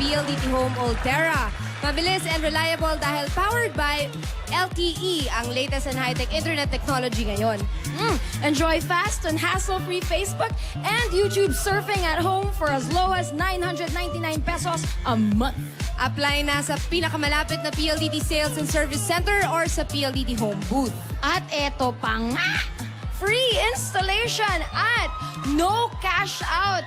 PLDT Home Ultera. Mabilis and reliable dahil powered by LTE, ang latest and high-tech internet technology ngayon. Enjoy fast and hassle-free Facebook and YouTube surfing at home for as low as 999 pesos a month. Apply na sa pinakamalapit na PLDT Sales and Service Center or sa PLDT Home Booth. At eto pa nga, free installation at no cash out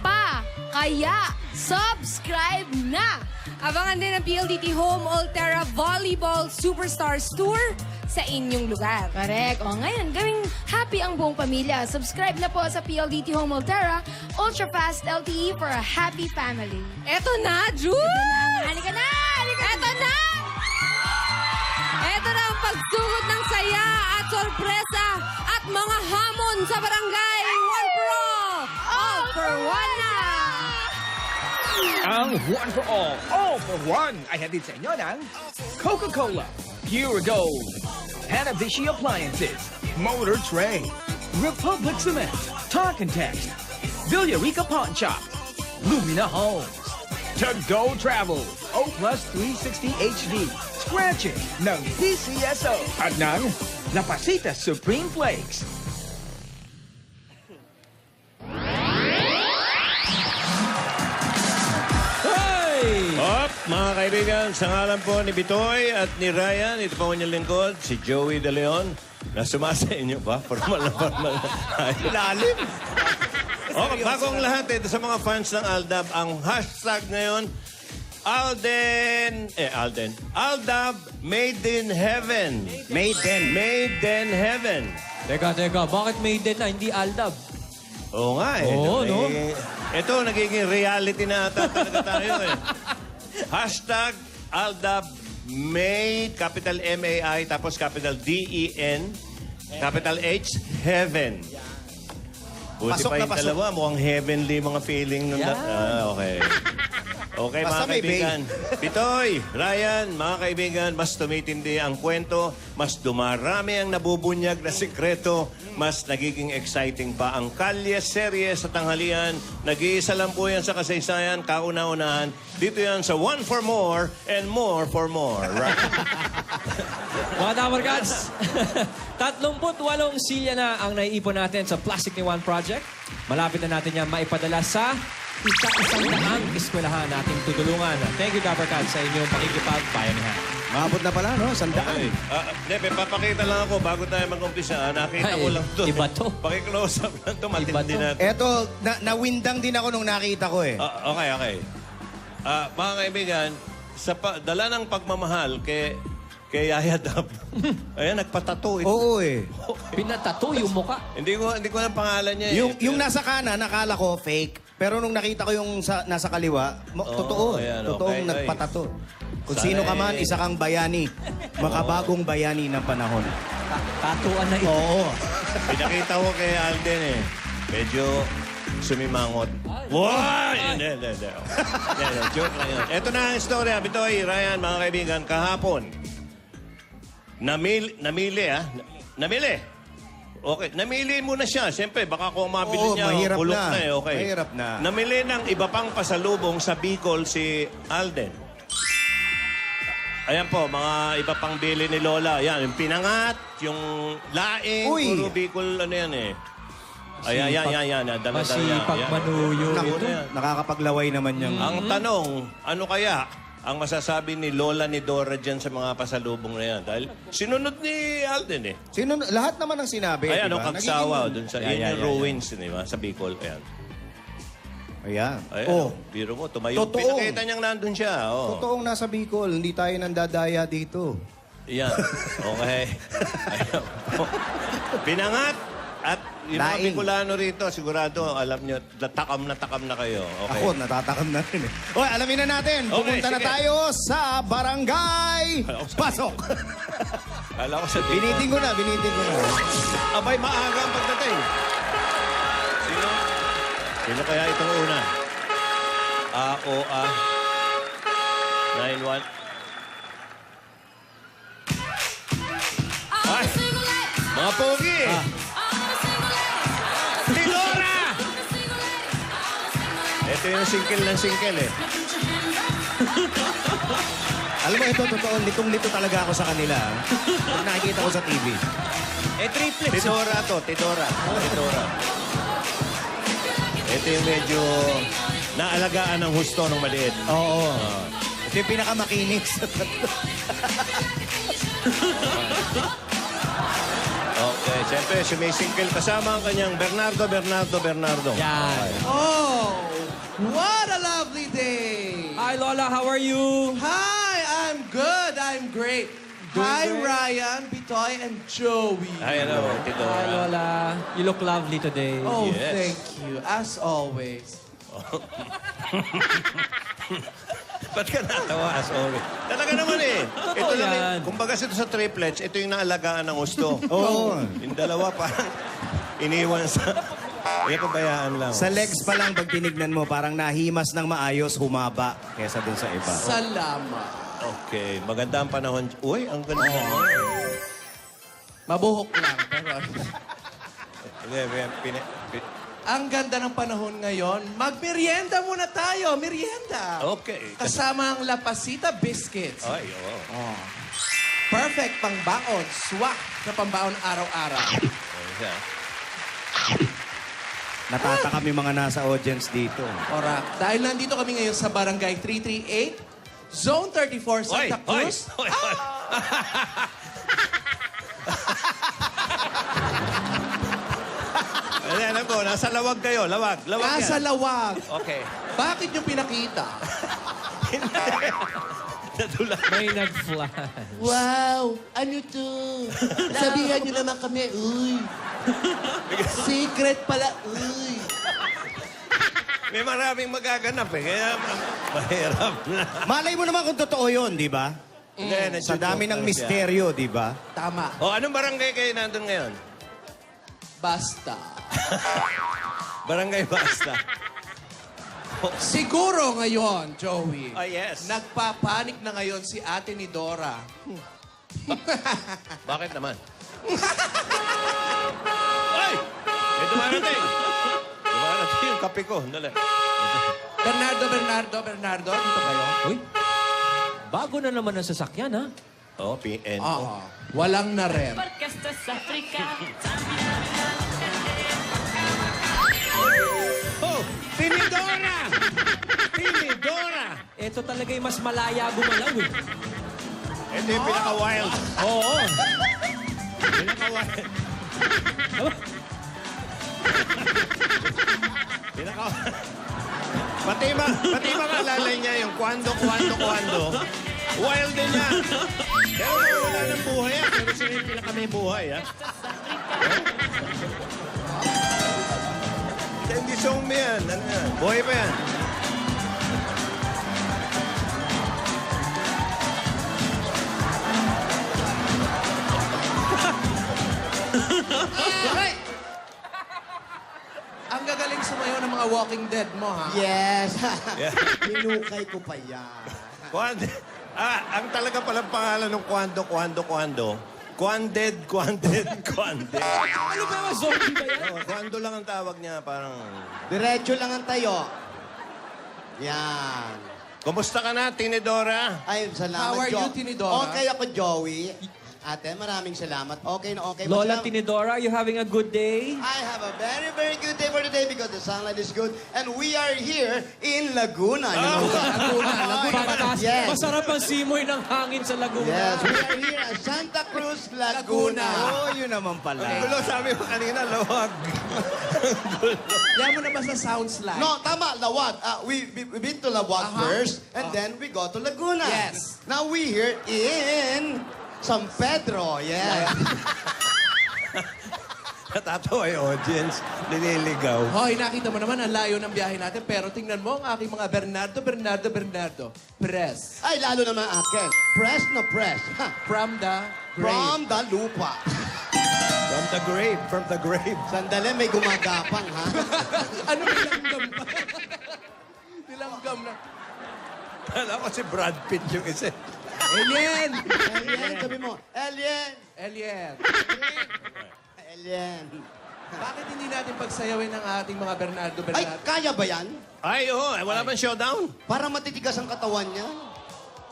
pa. Kaya, subscribe na! Abangan din ang PLDT Home Ultera Volleyball Superstars Tour sa inyong lugar. Correct. O ngayon, gawing happy ang buong pamilya. Subscribe na po sa PLDT Home Ultera, ultra-fast LTE for a happy family. Eto na, Jude! Halika na! Halika na! Eto na! Eto na ang pagsugod ng saya at sorpresa at mga hamon sa barangay. One for all for one na! Ang One for all for one, ay hatid sa inyo ng Coca-Cola, Pure Gold, Hanabishi Appliances, Motor Trade, Republic Cement, Talk and Text, Villarica Pawn Shop, Lumina Homes, To Go Travel, O Plus 360 HD, Scratching ng DCSO, at ng La Pasita Supreme Flakes. Op, mga kaibigan, sa ngalan po ni Bitoy at ni Ryan, ito po ang inyong lingkod, si Joey De Leon, na sumasa inyo ba? Formal na formal na. Lalim. Bago ang lahat, ito sa mga fans ng Aldab, ang hashtag ngayon, Aldab Made in Heaven. Made in Heaven. Teka, bakit Maiden na, hindi Aldab? Oo nga eh. Oo, no? Ito, nagiging reality na ata talaga tayo eh. Hashtag Aldab Made, capital M-A-I, tapos capital D-E-N, capital H, Heaven. Buti Pasok pa na yung pasok. dalawa, mukhang heavenly mga feeling nung... okay. Okay, Basta mga may kaibigan. Bitoy, Ryan, mga kaibigan, mas tumitindi ang kwento, mas dumarami ang nabubunyag na sikreto, mas nagiging exciting pa ang kalye serye sa tanghalian. Nag-iisa lang po yan sa kasaysayan, kauna-unahan. Dito yan sa One for More and More for More. Right? Mga Damar Gods, 38 silya na ang naiipon natin sa Plastic ni One Project. Malapit na natin yan maipadala sa isa-isang daang eskwelahan nating tutulungan. Thank you, Damar Gods, sa inyong pakikipagbayanihan. Maabot na pala, no? Sandaan. Okay. Papakita lang ako bago tayo mag-umpisa. Nakita ko lang to. Iba to. Paki-close up lang to. Matindi Iba to. natin. Eto, nawindang din ako nung nakita ko eh. Okay. Mga kaibigan, dala ng pagmamahal kay Yaya Dab. Ayan, nagpatato. Oo eh. Pinatato yung muka. Hindi ko ang pangalan niya. Yung nasa kanan, nakala ko fake. Pero nung nakita ko yung nasa kaliwa, totoo. ayan, Totoong okay. nagpatato. Kung Sana sino ka man, eh. isa kang bayani. Makabagong bayani ng panahon. Tatuan na ito. Oo. Pinakita ko kay Alden eh. Medyo sumimangot. Wow! Hindi. Joke lang yun. Ito na ang istorya. Bitoy, Ryan, mga kaibigan, kahapon. Namili. Okay, namili muna siya. Siyempre, baka kung mabili Oo, niya, mahirap bulok na. eh. Okay. Mahirap na. Namili ng iba pang pasalubong sa Bicol si Alden. Ayan po, mga iba pang bili ni Lola. Ayan, yung pinangat, yung laing, Uy! puro Bicol, ano yan eh. Ayan. Dala-dala Masipag yan. manuyo. Naku, Ito yan. nakakapaglaway naman yung... Ang tanong, ano kaya ang masasabi ni Lola ni Dora dyan sa mga pasalubong na yan? Dahil sinunod ni Alden eh. Lahat naman ang sinabi, Ayan, diba? ang Kagsawa, dun sa Yan, yung ruins, di ba? Sa Bicol, ayan. Ayan. Ayan, Oh, biro mo, tumayo. Totoo. Pinakita niyang nandun siya. Oh. totoong nasa Bicol. Hindi tayo nandadaya dito. Yan. Okay. Ayan. Pinangat at yung mga Laing. Bicolano rito, sigurado, alam nyo, takam na kayo. Okay. Ako, natatakam na rin eh. Okay, alamin na natin. Okay, Pumunta na sige. tayo sa Barangay Pasok. Kala ko sa Biniting ko na. Abay, maaga ang pagdating. Sino kaya itong una? A-O-A 9-1. Ay! Mga pogi! Si Dora! Ito yung single ng single eh. Alam mo, ito, totoo, litong-lito talaga ako sa kanila. Pag nakikita ko sa TV. Triplets. Tidora to, Tidora. Tidora. Ito yung medyo naalagaan ng husto ng maliit. Oo. Ito yung pinakamakinis. Okay, siyempre sumisingkil kasama ang kanyang Bernardo. Yan. Oh, what a lovely day. Hi, Lola. How are you? Hi, I'm good. I'm great. Hi, Ryan, Bitoy, and Joey. Ay, ano, Hi, Tidora. Lola. You look lovely today. Oh, Yes. thank you. As always. Ba't ka natawa? Sorry. Talaga naman eh. Totoo yan. Kumbaga ito sa triplets, ito yung naalagaan ng gusto. Oo. Yung dalawa parang iniwan sa... pabayaan lang. Sa legs pa lang, pag tinignan mo, parang nahimas ng maayos, humaba kesa dun sa iba. Salamat. Okay, maganda ang panahon. Uy, ang ganda. Mabuhok lang, pero... Hindi, Ang ganda ng panahon ngayon. Magmerienda muna tayo. Merienda. Okay. Kasama ang La Pasita Biscuits. Ay, oo. Perfect pang baon. Swak na pambaon araw-araw. Okay. Natata kami mga nasa audience dito. Ora, dahil nandito kami ngayon sa Barangay 338, Zone 34, Santa Cruz. Oy. Alam ko, nasa lawag kayo. Lawag. Lawag Nasa yan. Lawag. Okay. Bakit nyo pinakita? Natula. May nag-flash. Wow! Ano to? Sabihan nyo naman kami, uy. Secret pala, uy. May maraming magaganap eh. Kaya mahirap na. Malay mo naman kung totoo yun, di ba? Hindi, Sa dami ng misteryo, di ba? Tama. O, anong barangay kayo nandun ngayon? Basta. Barangay Basta. Siguro ngayon, Joey. Ah, yes. Nagpapanik na ngayon si ate ni Dora. Bakit naman? Ay! May dumarating! Dumarating yung kape ko. Dali. Bernardo, dito kayo? Uy, bago na naman ang sasakyan, ha? Oh, PN. Oo. Walang na rin. Oh! Tinidora! Tinidora! Ito talaga yung mas malaya gumalaw, eh. Ito yung pinaka-wild. Oo. Pinaka-wild. Pinaka-wild. Pati mga alalay niya yung kwando. Wild din niya. Pero wala ng buhay yan. Pero sila yung pinaka-may buhay, ha? Hindi zombie yan. Ano yan? Buhay pa yan. Right. Ang gagaling sumayo ng mga Walking Dead mo, ha? Yes. Yeah. Hinukay ko pa yan. Kwando. Ang talaga palang pangalan ng kwando. Kwanded. Ano ba yung zombie ba yan? Oh, kwando lang ang tawag niya. Parang... Diretso lang ang tayo. Yan. Kumusta ka na, Tinidora? Ay, salamat, How are you, Tinidora? Okay ako, Joey. Ate, maraming salamat. Okay na okay. Lola Masalamat. Tinidora, you having a good day? I have a very, very good day for today because the sunlight is good. And we are here in Laguna. You know that? Fantastic. Yes. Masarap ang simoy ng hangin sa Laguna. Yes, we are here at Santa Cruz, Laguna. Oo, yun naman pala. Gulo, sabi mo kanina, lawag. Yan mo na ba sa sounds like? No, tama, Lawag. We've been to Lawag first, and then we go to Laguna. Yes. Now we here in San Pedro. Yeah. Natatawa yung audience. Nililigaw. Hoy, nakita mo naman ang layo ng biyahe natin, pero tingnan mo ang aking mga Bernardo. Press. Ay, lalo naman akin. Press na press. Ha. From the grave. From the lupa. From the grave. Sandali, may gumagapang, ha? Ano nilanggam pa? Nilanggam na. Alam ko si Brad Pitt yung isa. Alien! Alien, sabi mo. Alien. Alien. Alien. Bakit hindi natin pagsayawin ang ating mga Bernardo Ay, Bernardo? kaya ba yan? Ay, oo. Wala bang showdown? Para matitigas ang katawan niya?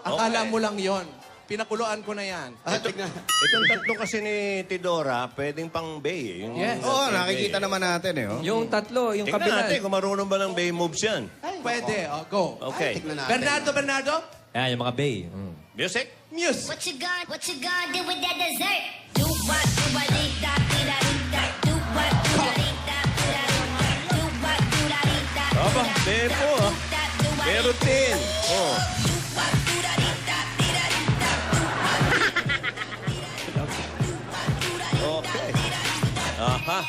Akala mo lang yon. Pinakuluan ko na yan. Ah, tignan. Itong tatlo kasi ni Tidora, pwedeng pang bay. Yung, Yes. Oo, nakikita naman natin eh. Oh. Yung tatlo, yung Tingnan kabila. natin kung marunong ba ng bay moves yan. Pwede. Oh, go. Okay. Tignan natin. Bernardo. Yan, yung mga bay. Music? Music. What you gonna do with that dessert? Do what, do what, dee da, dee da, dee da. Do what, do da, dee da, dee da, dee da. Do what, do da, dee da, dee Aba, da. tempo ah. Do what, Pero tin. Oh. do what, do da, dee da, dee da, dee da. Okay. Aha.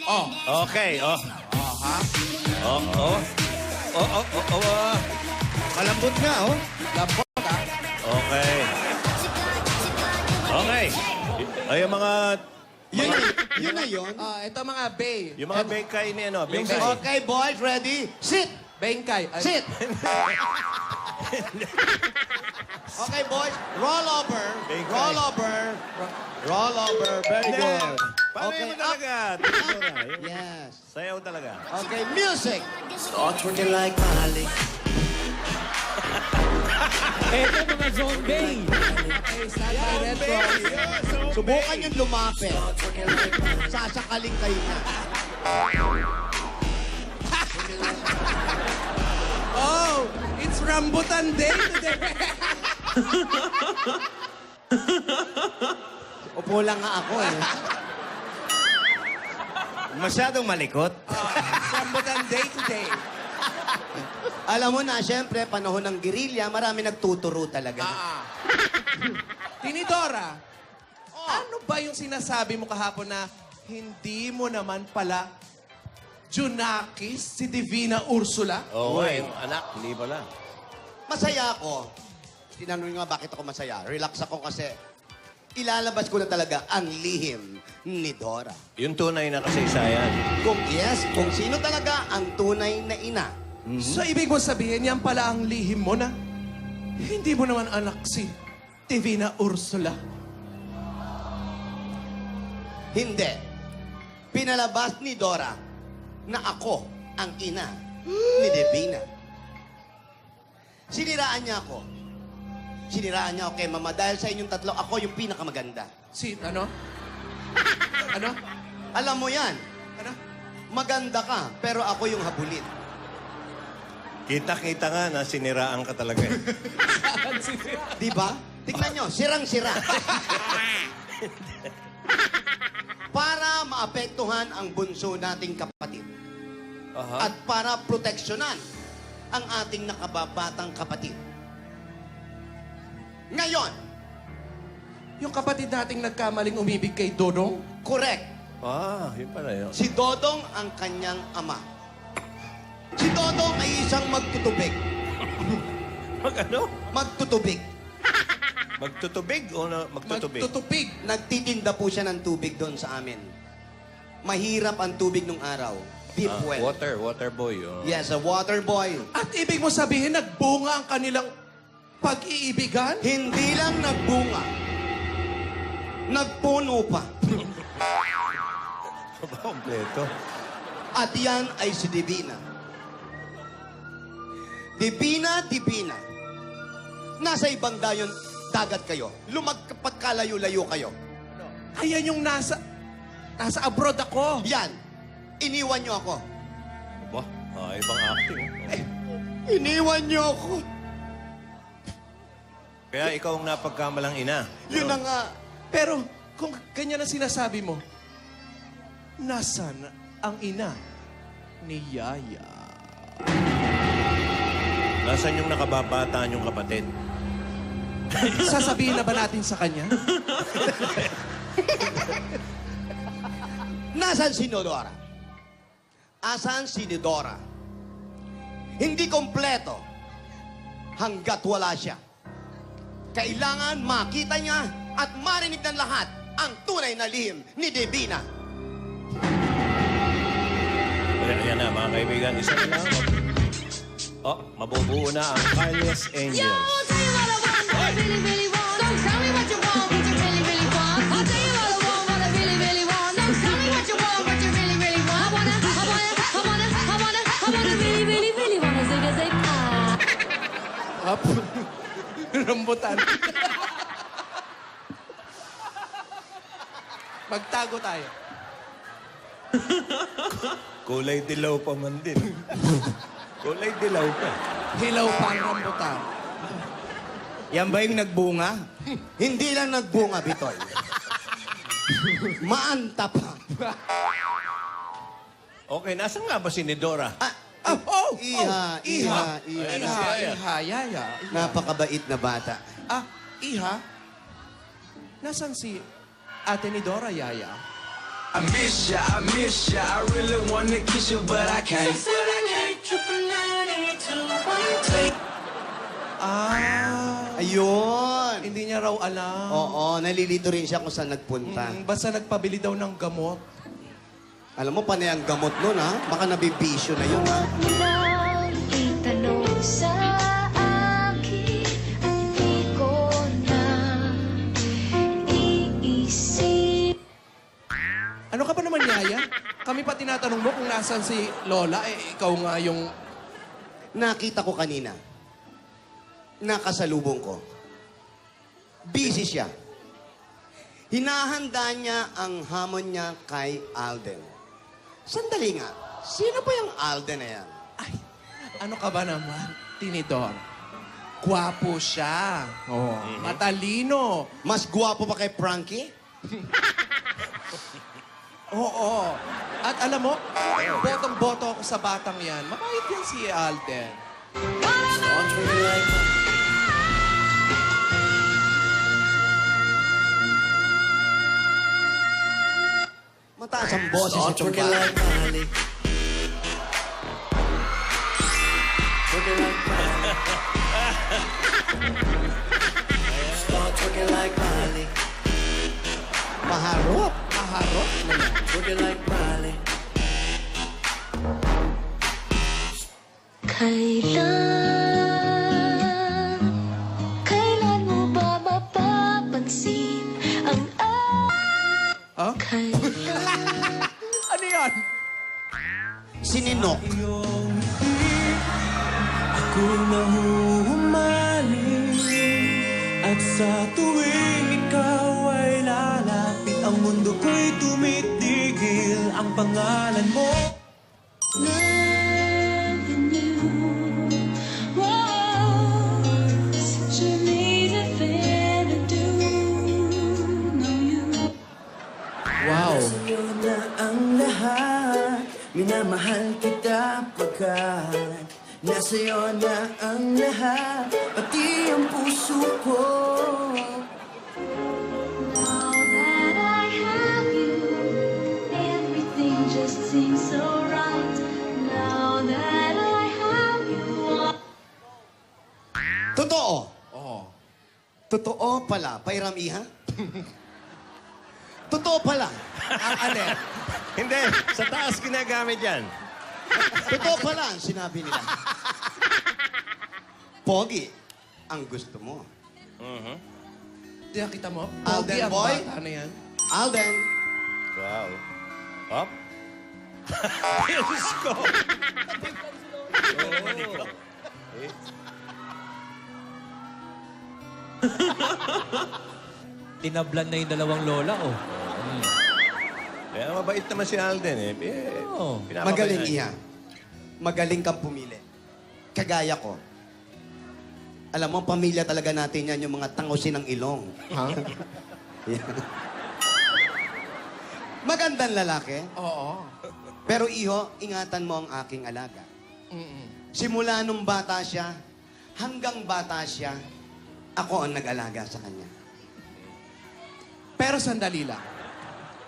Oh. Okay, oh. Aha. Oh, oh. Oh, oh, oh, oh. Malambot nga, oh. Lambot, ah. Okay. Okay. Ay, yung mga... Yun na yun. Ito mga bay. Yung mga bengkay ni ano, bengkay. Okay, boys, ready? Sit! Bengkay. Ay, Sit! Okay, boys, roll over. Bengkay. Roll over. Roll over. Very good. Paano Okay, mo talaga? Tidora, yung Yes. Sayaw talaga. Okay, music. Eto, mga zone bay. Okay, stand by Red Cross. Subukan yung lumapit. Sasakaling kayo na. Oh, it's Rambutan Day today. Upo lang nga ako eh. Masyadong malikot. It's Rambutan Day today. Alam mo na, syempre, panahon ng gerilya, marami nagtuturo talaga. Tinidora, ano ba yung sinasabi mo kahapon na hindi mo naman pala Junakis si Divina Ursula? Oh, wait. Anak, hindi pala. Masaya ako. Tinanong nga bakit ako masaya. Relax ako kasi ilalabas ko na talaga ang lihim ni Dora. Yung tunay na kasaysayan. Kung sino talaga ang tunay na ina. So, ibig mo sabihin, yan pala ang lihim mo na hindi mo naman anak si Divina Ursula. Hindi. Pinalabas ni Dora na ako ang ina ni Divina. Siniraan niya ako. Siniraan niya ako kay Mama dahil sa inyong tatlo, ako yung pinakamaganda. Ano? Ano? Alam mo yan. Ano? Maganda ka, pero ako yung habulin. Kita-kita nga na siniraan ka talaga. Di ba? Tignan nyo, sirang-sira. Para maapektuhan ang bunso nating kapatid. At para proteksyonan ang ating nakababatang kapatid. Ngayon, Yung kapatid nating nagkamaling umibig kay Dodong? correct, Ah, yun pala yun. si Dodong ang kanyang ama. Si Dodong ay isang magtutubig. Mag ano? Magtutubig. Magtutubig o magtutubig? Magtutupig. Nagtitinda po siya ng tubig doon sa amin. Mahirap ang tubig nung araw. Deep well. Water boy. Oh. Yes, a water boy. At ibig mo sabihin, nagbunga ang kanilang pag-iibigan? Hindi lang nagbunga. Nagpuno pa. Kompleto. At yan ay si Divina. Divina. Nasa ibang dagat kayo. Pagkalayo-layo kayo. Ayan yung nasa abroad ako. Yan. Iniwan niyo ako. Ba? Ibang acting. Iniwan niyo ako. Kaya ikaw ang napagkamalang ina. Yun na nga. Pero kung ganyan ang sinasabi mo, nasan ang ina ni Yaya? Nasaan yung nakababata yung kapatid? Sasabihin na ba natin sa kanya? Nasaan si Dora? Asan si Dora? Hindi kompleto hanggat wala siya. Kailangan makita niya at marinig ng lahat ang tunay na lihim ni Divina. Ayan na, mga kaibigan. Isa na lang. Oh, mabubuo na ang Carlos Angels. Yo, I'll tell you what I want, what I really, really want. Don't tell me what you want, what you really, really want. I'll tell you what I want, what I really, really want. Don't tell me what you want, what you really, Up. Rambutan. Magtago tayo. Kulay dilaw pa man din. Kulay dilaw pa. Hilaw pa ang rambutan. Yan ba yung nagbunga? Hindi lang nagbunga, Bitoy. Maanta pa. Okay, nasan nga ba si Nidora? Iha. Yaya. Napakabait na bata. Iha? Nasaan si Ate ni Dora, Yaya? I miss ya, I really wanna kiss you, but I can't. Ayun. Hindi niya raw alam. Oo, nalilito rin siya kung saan nagpunta. Basta nagpabili daw ng gamot. Alam mo, panay ang gamot nun, ha? Baka nabibisyo na yun, ha? Lang itanong sa akin at hindi ko na iisip. Ano ka ba naman, Yaya? Kami pa tinatanong mo kung nasan si Lola. Ikaw nga yung... Nakita ko kanina. Nakasalubong ko. Busy siya. Hinahanda niya ang hamon niya kay Alden. Sandali nga. Sino ba yung Alden na yan? Ay, ano ka ba naman, Tinidor? Gwapo siya. Oh. Matalino. Mas gwapo pa kay Frankie? Oo. At alam mo, botong-boto ako sa batang yan. Mabait yan si Alden. Mataas ang boses itong bata. Maharot. Maharot na yan. Kailan mo ba mapapansin ang Huh? kailan? Ano yan? Sininok. Ako nahuhumaling at sa tuwing ikaw ay lalapit, ang mundo ko'y tumitigil, ang pangalan mo. Loving you was such an easy thing to do. Know you. Wow. Sa'yo na ang lahat, minamahal kita pagkat nasa'yo na ang lahat, pati ang puso ko. Now that I have you, everything just seems so right. Now that I have you, Totoo. Oh. Totoo pala. Pairam iha? Totoo pala. Ang alin? Hindi, sa taas ginagamit yan. Totoo pala ang sinabi nila. Pogi, ang gusto mo. Diyan kita mo? Alden Pogi ang boy? bata na yan. Alden, Wow. Up. Diyos ko. Tinablan na yung dalawang lola, oh. Kaya mabait naman si Alden eh. Oh. Pinapakita magaling niya. iha. Magaling kang pumili. Kagaya ko. Alam mo, pamilya talaga natin yan, yung mga tangusin ng ilong. Ha? Yan. Magandang lalaki. Oo. Pero iho, ingatan mo ang aking alaga. Simula nung bata siya, hanggang bata siya, ako ang nag-alaga sa kanya. Pero sandali lang.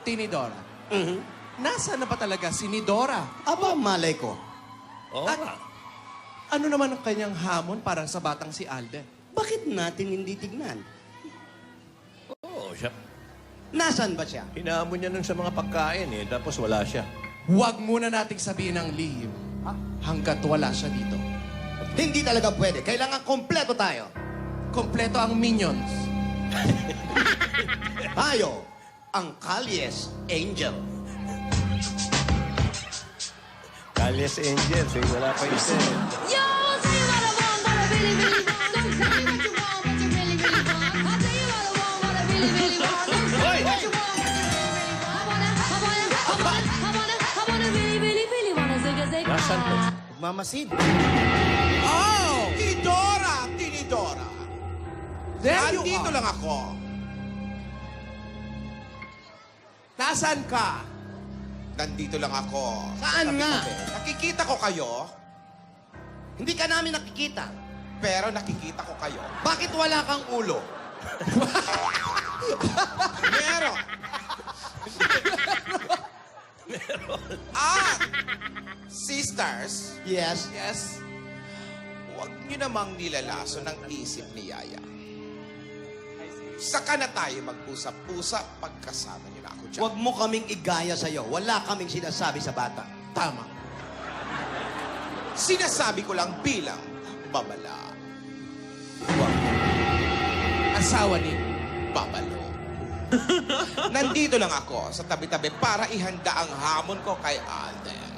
Tinidora. Nasaan na ba talaga si Nidora? Aba, malay ko. Oo At- nga. Ano naman ang kanyang hamon para sa batang si Alden? Bakit natin hindi tignan? Oo, siya. Nasaan ba siya? Hinahamon niya nun sa mga pagkain eh, tapos wala siya. Huwag muna nating sabihin ang lihim hanggat wala siya dito. Hindi talaga pwede. Kailangan kompleto tayo. Kompleto ang minions. Tayo, ang Kalyes Angel. Kalyas Angels, eh, wala pa isa eh. Yo, say what I want, but I really, really want nagmamasid. Oh! Tinidora. There you Andito are. lang ako. Nasaan ka? Nandito lang ako. Saan nga? Nakikita ko kayo, Hindi ka namin nakikita. pero nakikita ko kayo. Bakit wala kang ulo? Meron. Sisters, Yes. yes, huwag niyo namang nilalaso ng isip ni Yaya. Saka na tayo mag-usap-usap pagkasama niyo na ako dyan. Huwag mo kaming igaya sa'yo. Wala kaming sinasabi sa bata. Tama. Sinasabi ko lang bilang babala. Asawa ni Babalo. Nandito lang ako sa tabi-tabi para ihanda ang hamon ko kay Alden.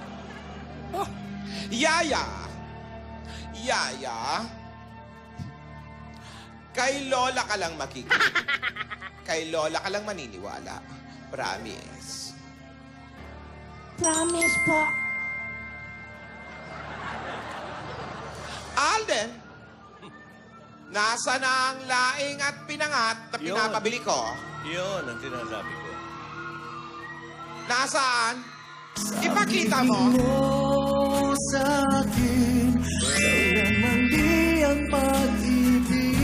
Oh, Yaya! Kay Lola ka lang makikinig. Kay Lola ka lang maniniwala. Promise. Promise po. Alden! Nasa na ang laing at pinangat na Yun. pinapabili ko? Yun ang sinasabi ko. Nasaan? Ipakita mo. Mo sa akin, kailanman di ang pag-ibig.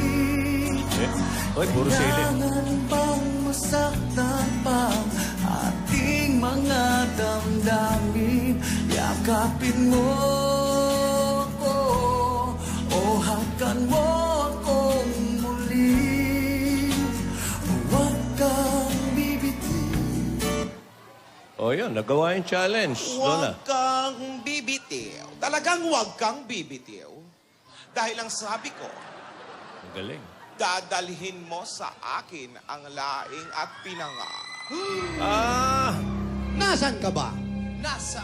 Oy, puro silid. Kailangan bang masaktan pa ating mga damdamin? Yakapin mo ako o hakan mo akong muli. Huwag kang bibitiw. O yun, nagawa yung challenge, Lola. Huwag kang bibitiw. Talagang huwag kang bibitiw. Dahil ang sabi ko, Ang galing. dadalhin mo sa akin ang laing at pinanga. Ah! Nasaan ka ba? Nasa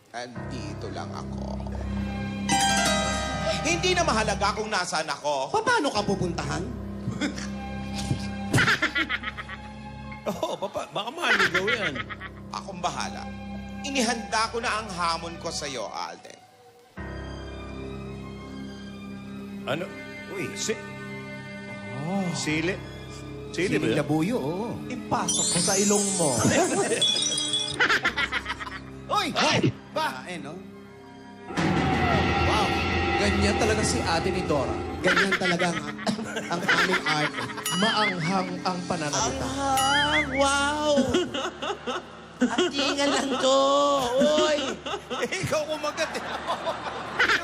andito lang ako. Hindi na mahalaga kung nasaan ako. Paano ka pupuntahan? Oo, baka maligaw yan. Akong bahala. Inihanda ko na ang hamon ko sa'yo, Alden. Ano? Uy, Sili? Sili ba Siling yan? labuyo, oo. ipasok ko sa ilong mo. Oy! Ba? No? Ganyan talaga si Ate ni Dora. Ganyan talaga ang aming art. Maanghang ang pananalita. Wow! Atingan lang to! Uy! Ikaw kumagat eh.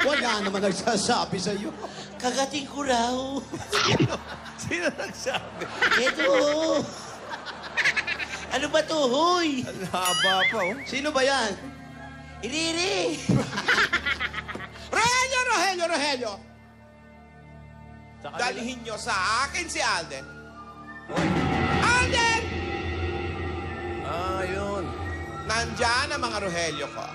Wala naman nagsasabi sa'yo. Kagating ko raw. Sino nagsabi? Ito. Ano ba to, hoy? Ang haba pa, oh. Sino ba yan? Iriri! Rogelio! Dalhin nyo sa akin si Alden. Alden! Ah, yun. Nandyan ang mga Rogelio ko.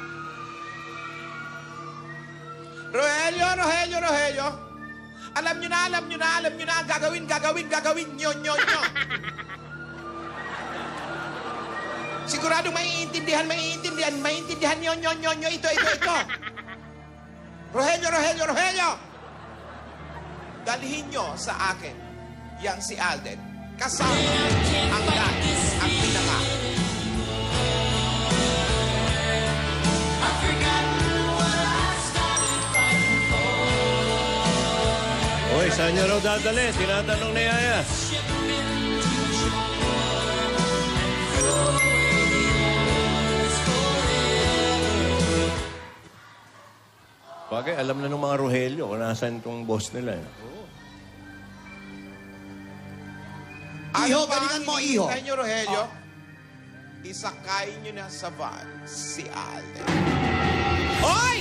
Rogelio! Alam nyo na, gagawin nyo. Siguradong maiintindihan nyo, ito. Rogelio! Dalhin nyo sa akin yang si Alden. Kasama ang lahat, ang pinaka. Oy, saan niyo raw dadali? Tinatanong ni Yaya. Bagay, alam na ng mga Rogelio kung nasaan itong boss nila. Eh. Iho, Ano pa galingan ang mo, Iho. hinihintay nyo, Rogelio? Isakay nyo na sa van si Alden. Hoy!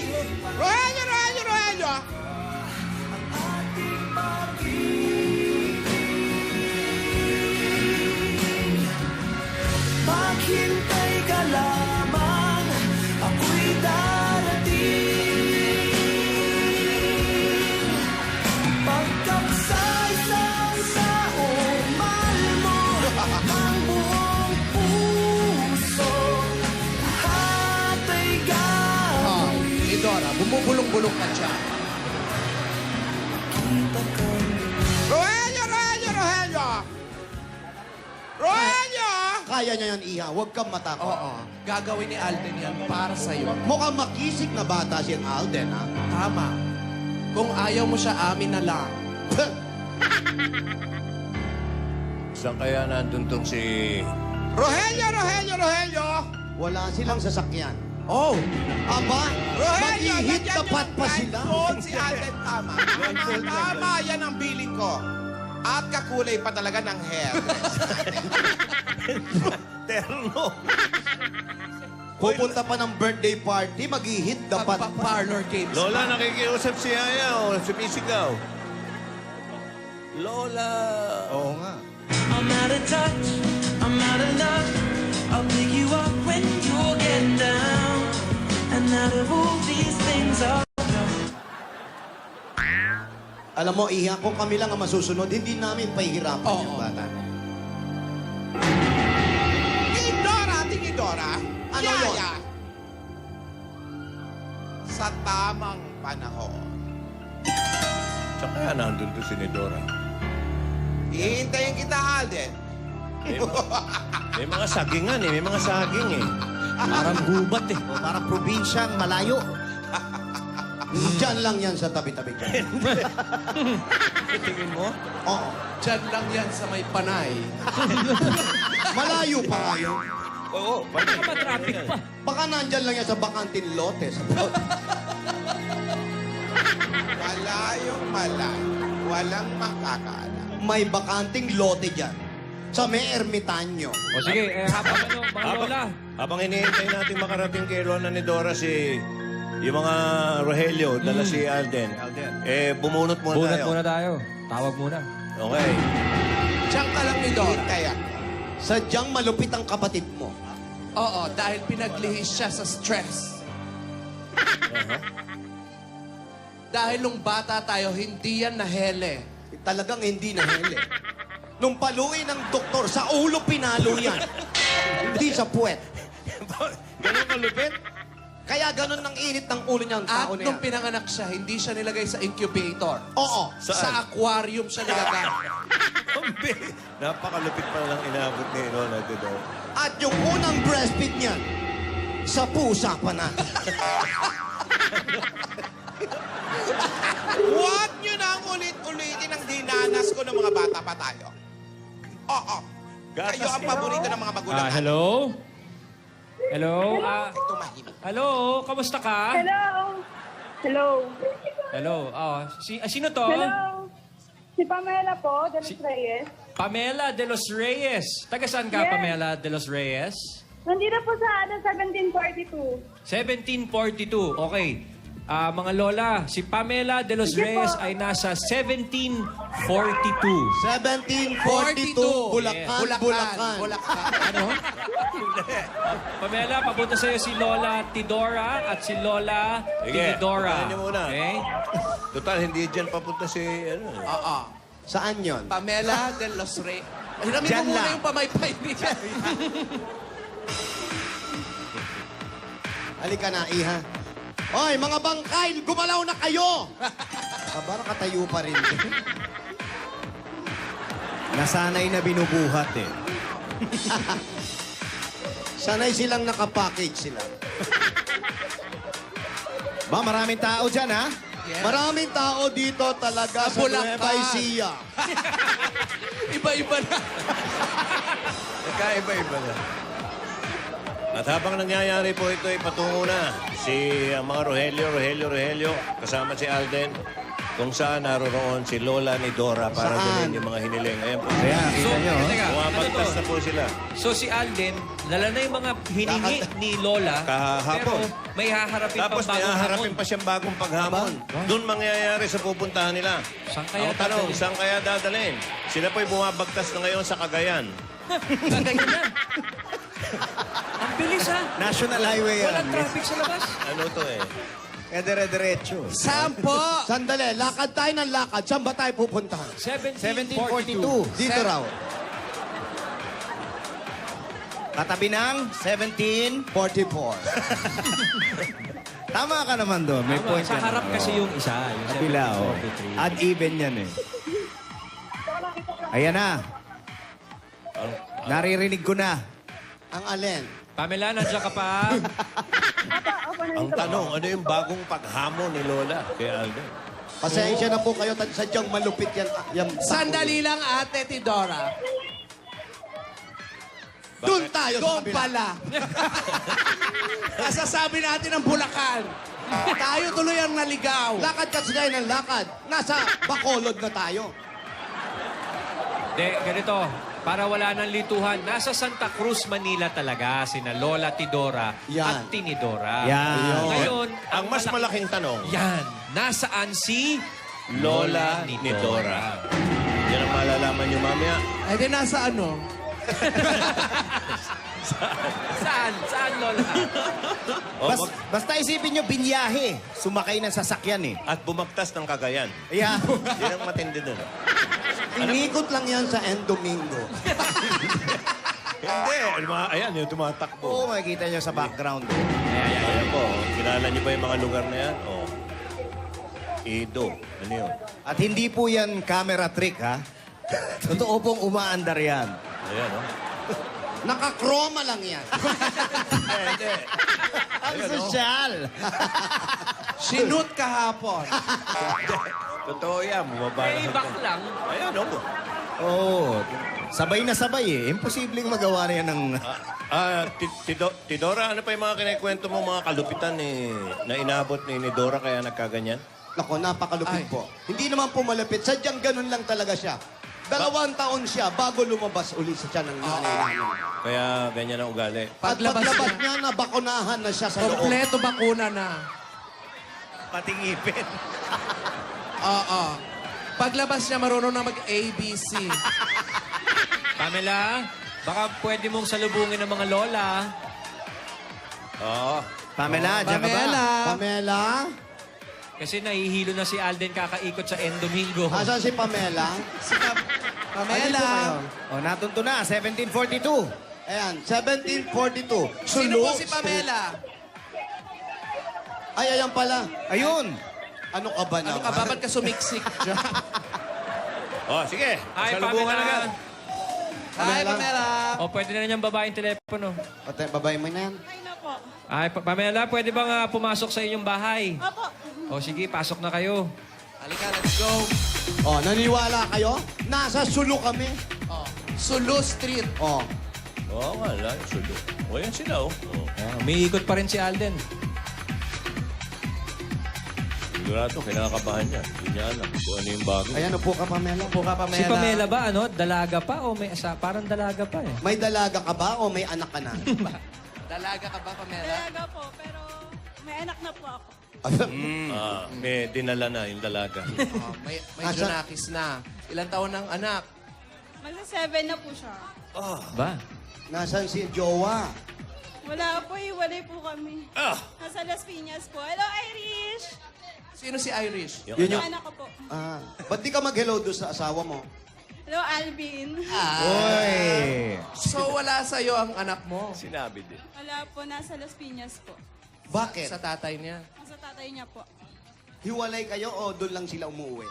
Rogelio! Maghintay ka lamang, ako'y darating. Pagkapsaysay sa mahal mo, ang buong puso, lahat ay gagawin. ka dyan. Rogelio, Rogelio, Rogelio! Rogelio! Kaya niya yan, Iha. Huwag kang matakot. Oo. Gagawin ni Alden yan para sa'yo. Mukhang makisig na bata si Alden, ha? Tama. Kung ayaw mo siya, amin na lang. Saan kaya nandun tong si... Rogelio, Rogelio, Rogelio! Wala silang sasakyan. Oh! Aba, Rogelio, mag-hit ganyan na pat pa yung sila. doon si Alden tama. Tama, yan ang feeling ko. At kakulay pa talaga ng hair. Terno. Pupunta pa ng birthday party, mag-hit na pat pa. Parlor games. Lola, nakikiusap si Yaya o si Pisigaw. Lola. Oo nga. I'm out of touch, I'm out of love. I'll pick you up when you get down. And out of all these things I'll Alam mo, Iha, kung kami lang ang masusunod, hindi namin pahihirapan Oo. yung bata. Tingin Dora. Ano Yaya. Sa tamang panahon. Saan kaya nandun to si Nidora? Hihintayin kita, Alden. May mga sagingan eh. May mga saging eh. Parang gubat eh. O, parang probinsyang malayo. Diyan lang yan sa tabi-tabi. Tingin mo? Oo. Diyan lang yan sa may panay. Malayo pa kayo. Oo. Baka matraffic pa. Baka nandyan lang yan sa bakantin lotes. Malayong malayo. Walang makakaalam. May bakanting lote dyan. Sa may ermitanyo. O sige, habang mga lola. Habang hinihintay natin makarating kay Lola ni Dora si... Yung mga Rogelio, dala si Alden. Bumunot muna Bunat tayo. muna tayo. Tawag muna. Okay. Diyan ka lang ni Dora. Kaya, Sadyang malupit ang kapatid mo. Oo, dahil pinaglihis siya sa stress. Dahil nung bata tayo, hindi yan nahele. Talagang hindi na hele. Nung paluin ng doktor, sa ulo pinalo yan. Hindi sa puwet. Ganun kalupit? Kaya ganun ang init ng ulo niya ang tao At na nung yan. pinanganak siya, hindi siya nilagay sa incubator. Oo. Sa aquarium siya nilagay. Napakalupit pa lang inabot ni Lola ni Dora. At yung unang breastfeed niya, sa pusa pa na. huwag nyo nang ulit-ulitin ang dinanas ko ng mga bata pa tayo. Oo. Kayo ang paborito ng mga magulang. Hello? Hello? Tumahimik. Hello? Kamusta ka? Hello. Hello. Hello? Sino to? Hello. Si Pamela po, de los Reyes. Pamela de los Reyes. Taga saan ka, Yes. Pamela de los Reyes? Nandito po sa 1742. 1742. Okay. Mga lola, si Pamela de los Sige Reyes po. ay nasa 1742. 1742, Bulacan, Bulacan. Ano? Pamela, papunta sa'yo si Lola Tidora at si Lola Sige, Tidora. puntahan niyo muna. Okay? Total, hindi dyan papunta si... Ano, Oo. Saan yon? Pamela de los Reyes. Hiramin Diyan mo muna lang. yung pamaypay niya. Halika na, Iha. Hoy, mga bangkay, gumalaw na kayo! Aba, nakatayo pa rin. Nasanay na binubuhat eh. Sanay silang nakapackage sila. Ba, maraming tao dyan ha? Maraming tao dito talaga sa Bulacan. Nueva Ecija. Iba-iba na. Nagkaiba-iba na. At habang nangyayari po ito, patungo na si mga Rogelio, kasama si Alden, kung saan naroroon si Lola ni Dora para Saan? gawin yung mga hiniling. Ayan po. Kaya, kita nyo. teka, Bumabagtas na po sila. So si Alden, dala na yung mga hiningi ni Lola, Kahapon. pero may haharapin Tapos pang may bagong haharapin hamon. pa siyang bagong paghamon. Doon mangyayari sa pupuntahan nila. Saan kaya Ang tanong, dadalhin? saan kaya dadalhin? Sila po'y bumabagtas na ngayon sa Cagayan. Ganyan na. Ang bilis ha. National Highway yan. Walang traffic sa labas. Ano to eh? Kaya dire-diretso. Sampo. Sandali, lakad tayo ng lakad. Saan ba tayo pupuntahan? 1742. Dito raw. Katabi ng 17. 44. Tama ka naman doon. May Tama, point sa ka harap naman. kasi Oo. yung isa. Yung Kabila, 73, oh. 43. At even yan eh. Ayan na. Naririnig ko na. Ang alin? Pamela, nandiyan ka pa? Ang tanong, ano yung bagong paghamon ni Lola kay Alden? Pasensya na po kayo, sadyang malupit yan. Sandali lang, Ate Tidora. Doon tayo sa Doon kabila. pala. Nasasabi natin ang Bulacan. Tayo tuloy ang naligaw. Lakad ka tayo ng lakad. Nasa Bacolod na tayo. De, ganito. Para wala nang lituhan, nasa Santa Cruz, Manila talaga sina Lola Tidora Yan. at Tinidora. Yan. Ngayon, Ang mas malaking tanong, Yan. Nasaan si Lola ni Dora. Yan ang malalaman nyo mamaya. Eh di nasa ano? Saan? Saan, Lola? Basta isipin nyo, binyahe. Sumakay ng sasakyan eh. At bumagtas ng Cagayan. Ayan. Yan ang matindi doon. Inikot lang yan sa End Domingo. Hindi. Ayan, yung tumatakbo. Oo, makikita nyo sa background. Ayan po. Kilala niyo ba yung mga lugar na yan? Oh. Ido. Ano yun? At hindi po yan camera trick, ha? Totoo pong umaandar yan. Ayan, oh. Nakakroma lang yan. Hindi. Ang sosyal. Sinut kahapon. Totoo yan. Bumaba na. May back lang. Ayan, oh. Oo. Sabay na sabay eh. Imposibleng magawa na yan ng... Tidora, ano pa yung mga kinikwento mo, mga kalupitan na inabot ni Dora kaya nagkaganyan? Nako, napakalupit po. Hindi naman po malapit. Sadyang ganun lang talaga siya. 2 taon siya bago lumabas uli sa tiyan ng nanay namin. Kaya ganyan ang ugali. At paglabas niya, nabakunahan na siya sa loob. Kompleto bakuna na. Pating ipin. Oo. Paglabas niya, marunong na mag-ABC. Pamela, baka pwede mong salubungin ng mga lola. Oo. Pamela, diyan ka ba? Pamela. Pamela? Kasi nahihilo na si Alden kakaikot sa End Domingo. Asan si Pamela? Pamela. O, natunto na. 1742. Ayan, 1742. Sino po si Street. Pamela? Ay, ayan pala. Ayun. Ano ka ba Ano naman? ka ba? Ba't ka sumiksik dyan? Oh, sige. Hi, Salubungan Pamela. agad. Hi, Pamela. O, pwede na niyang babaeng telepono. Pati, babae mo na yan. Ay, Pamela, pwede bang pumasok sa inyong bahay? Opo. O, sige, pasok na kayo. Halika, let's go. Oh, naniwala kayo? Nasa Sulu kami. Oh. Sulu Street. Oh. Oo, wala. Sulo. O, yan sila, oh. Umiikot pa rin si Alden. Sigurado, kinakabahan niya. Hindi niya alam kung ano yung bago. Ayan, upo ka, Pamela. Upo ka, Pamela. Si Pamela ba, ano? Dalaga pa o may asa? Parang dalaga pa eh. May dalaga ka ba o may anak ka na? Dalaga ka ba, Pamela? Dalaga po, pero may anak na po ako. May dinala na yung dalaga. Oh, may Junakis na. Ilang taon ng anak? Magsa-7 na po siya. Ba? Nasaan si Jowa? Wala po, iwalay po kami. Nasa Las Piñas po. Hello, Irish! Sino si Irish? Yun Yung yung... anak ko po. Ah, ba't di ka mag-hello doon sa asawa mo? Hello, Alvin. Oy. So, wala sa'yo ang anak mo? Sinabi din. Wala po, nasa Las Piñas po. Bakit? Sa tatay niya? Nasa tatay niya po. Hiwalay kayo o doon lang sila umuwi?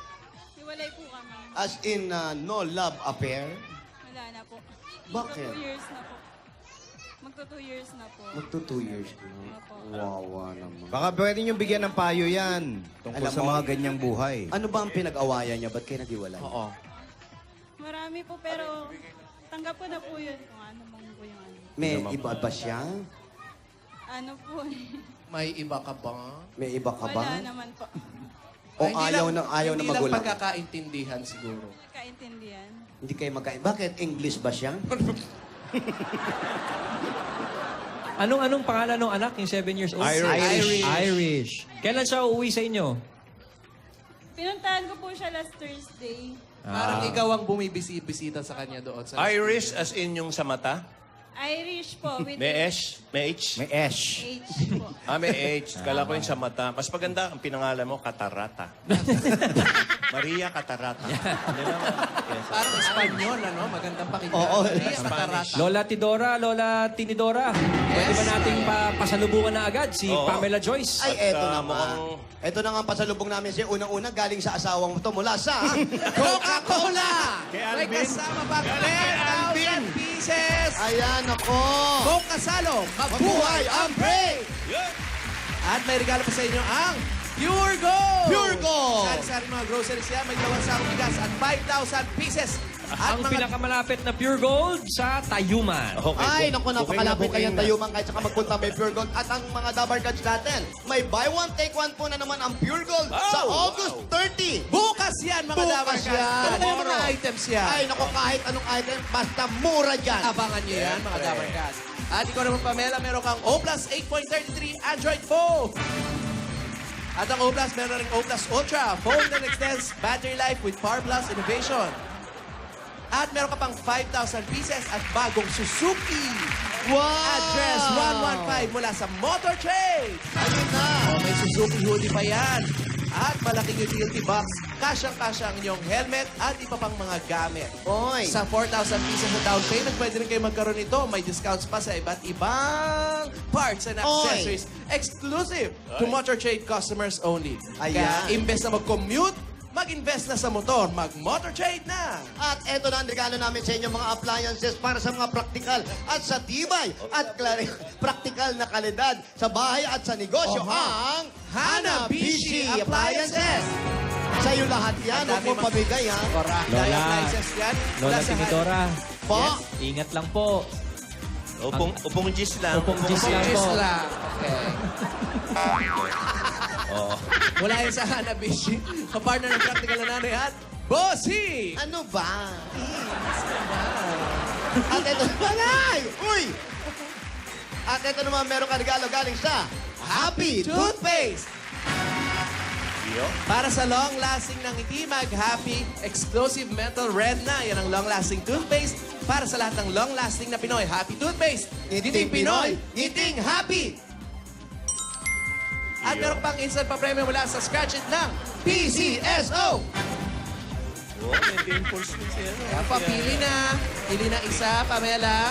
Iwalay po kami. As in, no love affair? Wala na po. Bakit? Magto 2 years na po. Magto 2 years na po. Magto 2 years na. Opo. Wawa naman. Baka pwede nyo bigyan ng payo yan. Tungkol Alam sa mo, mga ganyang buhay. Ano ba ang pinag-awayan niya? Ba't kayo naghiwalay? Oo. Marami po, pero tanggap ko na po yun. Kung ano man po yung ano. May iba ba siya? Ano po eh. May iba ka ba? May iba ka ba? Wala naman po. O ayaw na Hindi lang magulang? pagkakaintindihan siguro. Kaintindihan. Hindi kayo magkain. Bakit? English ba siya? Anong pangalan ng anak? Yung 7 years old? Irish. Kailan siya uuwi sa inyo? Pinuntahan ko po siya last Thursday. Parang ikaw ang bumibisita sa kanya doon. Sa Irish as in yung sa mata? Irish po. With May S? May H? May Ash. H po. May H. Kala ko yung sa mata. Mas maganda ang pinangalan mo, Catarata. Maria Catarata. Parang Espanyol, ano? Magandang pakinggan. Oo, Maria Spanish. Catarata. Lola Tidora, Lola Tinidora. Pwede ba nating pasalubungan na agad si Oo. Pamela Joyce? Ay, eto naman. mukhang- Eto na nga ang pasalubong namin siya. Unang-una, galing sa asawang mo to mula sa Coca-Cola! Kay May Alvin. kasama pa 10,000 pieces. Ayan, ako! Coke Kasalo, Mabuhay ang break! At may regalo pa sa inyo ang Pure Gold! Pure Gold! Sari-sari mga groceries yan, may dalawang sakong bigas at 5,000 pieces. At Ang pinakamalapit na Pure Gold sa Tayuman. Okay, Ay, naku, napakalapit booking kayang na. tayuman kahit saka magpunta may Pure Gold. At ang mga Dabar Cards natin, may buy one, take one po na naman ang Pure Gold sa August 30. Bukas yan, mga Bukas Dabar Cats. yan. Ano yung mga Tomorrow. items yan? Ay, naku, kahit anong item, basta mura dyan. Abangan nyo yan, mga Dabar Cats. At ikaw naman, Pamela, meron kang O Plus 8.33 Android phone. At ang O Plus, meron rin O Plus Ultra, phone that extends battery life with Power Plus innovation. At meron ka pang 5,000 pieces at bagong Suzuki. Wow! Address 115 mula sa Motor Trade. Ayun na. May Suzuki hoodie pa yan. At malaking utility box, kasyang-kasya ang inyong helmet at iba pang mga gamit. Oy. Sa 4,000 pieces na down payment, pwede rin kayo magkaroon nito. May discounts pa sa iba't ibang parts and accessories. Exclusive to Motor Trade customers only. Ayan. Kaya imbes na mag-commute, mag-invest na sa motor, mag-Motor Trade na. At eto na ang regalo namin sa inyo mga appliances para sa mga praktikal at sa tibay at praktikal na kalidad sa bahay at sa negosyo. Ang Hanabishi Appliances. Sa iyo lahat yan. Huwag mo pabigay, ha? Correct. Lola. Appliances yan. Lola Mula sa Tinidora. Po? Ingat lang po. Upong gis lang. Upong gis lang Cheers po. lang. Okay. Mula yan sa Hanabishi, kapartner ng practical na nanay at Bossy! Ano ba? At eto naman, uy! At eto naman, meron ka regalo galing sa Happy Toothpaste! Para sa long-lasting ng ngiti, mag-Happy Exclusive Mental Red na. Yan ang long-lasting toothpaste para sa lahat ng long-lasting na Pinoy. Happy Toothpaste! Ngiting Pinoy, ngiting happy! At meron pang instant pa-premium mula sa Scratch It ng PCSO! May dimples din siya. Kaya papili na. Pili na isa, Pamela.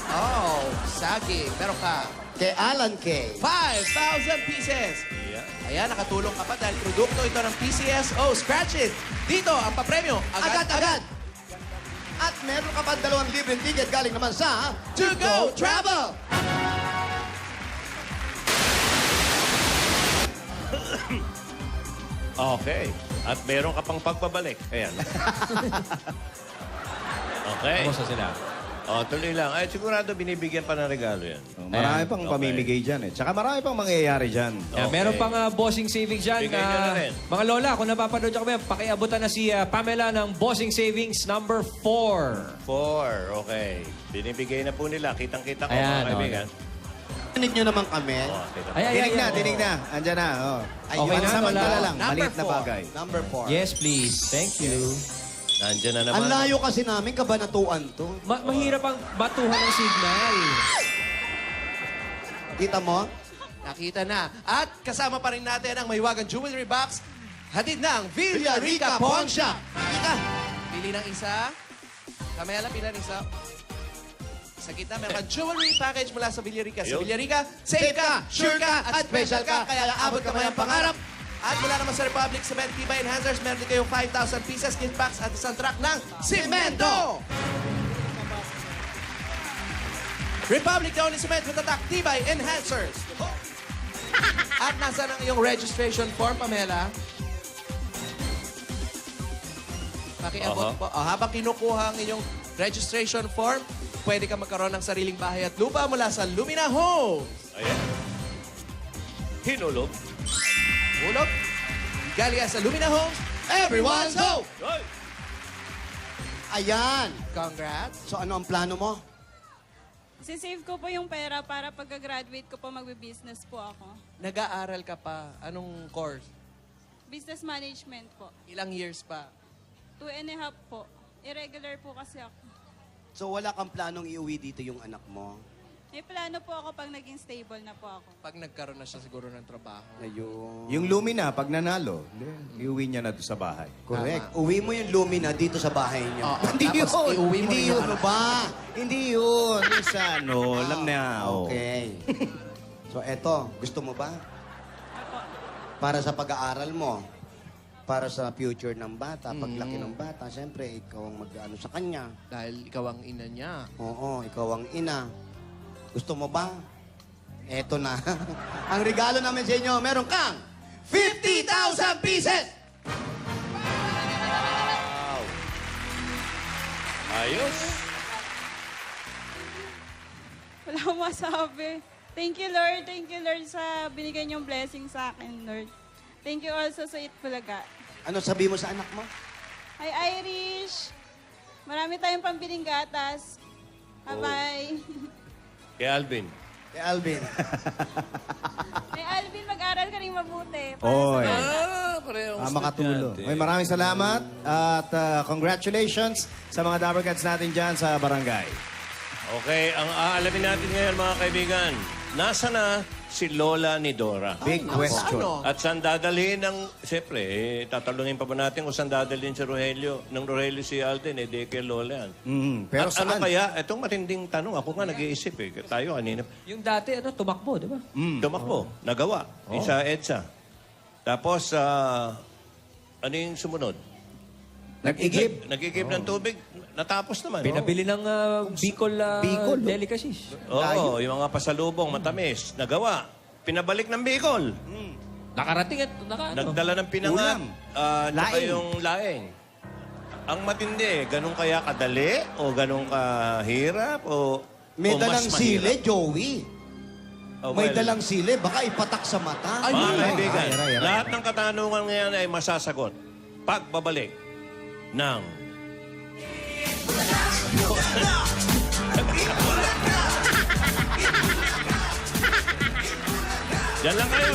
Oh, Sagi. Meron ka. kay Alan K. 5,000 pieces. Ayan, nakatulong ka pa dahil produkto ito ng PCSO. Scratch It. Dito, ang papremyo. Agad-agad! At meron ka pa 2 libreng ticket galing naman sa To Go Travel! Okay. At meron ka pang pagbabalik. Ayan. Okay. Kamusta sila? Tuloy lang. Ay, sigurado binibigyan pa ng regalo yan. Marami pang pamimigay dyan eh. Tsaka marami pang mangyayari dyan. Yeah, meron pang bossing savings dyan. Bigay nyo na rin. Mga lola, kung napapanood nyo kami, pakiabutan na si Pamela ng bossing savings number 4. 4. Okay. Binibigay na po nila. Kitang-kita ko, Ayan, mga kaibigan. Tinig nyo naman kami. Kita. Tinig na. Andyan na. Oh. Okay na, Pansamantala wala. lang. Maliit na bagay. Number 4. Yes, please. Thank you. Nandiyan na naman. Ang layo kasi namin, kabanatuan to. Mahirap ang batuhan ng signal. Kita mo? Nakita na. At kasama pa rin natin ang Mahiwagang Jewelry Box. Hatid ng Villarica Pawn Shop. Kita. Pili ng isa. Kamela, pili ng isa. Sa gitna, meron kang jewelry package mula sa Villarica. Sa Ayun. Villarica, safe ka, sure ka, at special ka. Kaya abot ka ang pangarap. At mula naman sa Republic Cement Tibay Enhancers, meron din kayong 5,000 pieces gift packs at isang truck ng Simento! Republic the only cement with attack Tibay Enhancers. At nasa ang iyong registration form, Pamela? Pakiabot po. Habang kinukuha ang inyong registration form, pwede ka magkaroon ng sariling bahay at lupa mula sa Lumina Homes. Ayan. Hinulog. Ulog, galing sa Lumina Homes, everyone's home! Ayan. Congrats! So ano ang plano mo? Sisave ko po yung pera para pagka-graduate ko po magbe-business po ako. Nag-aaral ka pa. Anong course? Business management po. Ilang years pa? 2.5 po. Irregular po kasi ako. So wala kang planong iuwi dito yung anak mo? May plano po ako pag naging stable na po ako. Pag nagkaroon na siya siguro ng trabaho. Ayun. Yung Lumina, pag nanalo, iuwi niya na doon sa bahay. Correct. Uwi mo yung Lumina dito sa bahay niyo. Oo. Hindi Tapos yun. iuwi mo Hindi rin yun. yung Ano anak. ba? Hindi yun. Yung sa ano, alam na. oh. Okay. So, eto. Gusto mo ba? Para sa pag-aaral mo. Para sa future ng bata. Paglaki ng bata, siyempre, ikaw ang mag-ano sa kanya. Dahil ikaw ang ina niya. Oo, ikaw ang ina. Gusto mo ba? Eto na. Ang regalo namin sa inyo, meron kang 50,000 pieces! Ayos. Wala akong masabi. Thank you, Lord. Thank you, Lord, sa binigay niyong blessing sa akin, Lord. Thank you also sa Itbulaga. Ano sabi mo sa anak mo? Hi, Irish. Marami tayong pambiling gatas. Bye-bye. Kay Alvin. Kay Alvin. Hey, Alvin, mag-aral ka rin mabuti. Oy. Parehong Makatulong. estudyante. Ay, maraming salamat at congratulations sa mga Dabber Cats natin dyan sa barangay. Okay, ang aalamin natin ngayon mga kaibigan, nasa na si Lola ni Dora? Big question. At saan dadalhin ng... Siyempre, tatalungin pa ba natin kung saan dadalhin si Rogelio? Nang Rogelio si Alden, di kay Lola yan. Pero At ano saan? kaya? Itong matinding tanong. Ako nga nag-iisip eh. Tayo kanina. Yung dati, tumakbo, di ba? Tumakbo. Nagawa. Isa EDSA. Tapos, ano yung sumunod? Nag-igib. Nag-igib ng tubig. Natapos naman. Pinabili ng Bicol, Bicol, no? delicacies. Oo, yung mga pasalubong, matamis. Nagawa. Pinabalik ng Bicol. Nakarating at Nagdala ng pinangat. Ulam. Tsaka Laing. yung laing. Ang matindi, ganun kaya kadali? O ganun kahirap? O May o mas dalang mahirap? sili, Joey. Oh, May well, dalang sili, baka ipatak sa mata. Mga kaibigan, Ay. lahat ng katanungan ngayon ay masasagot. Pagbabalik ng... Diyan lang kayo.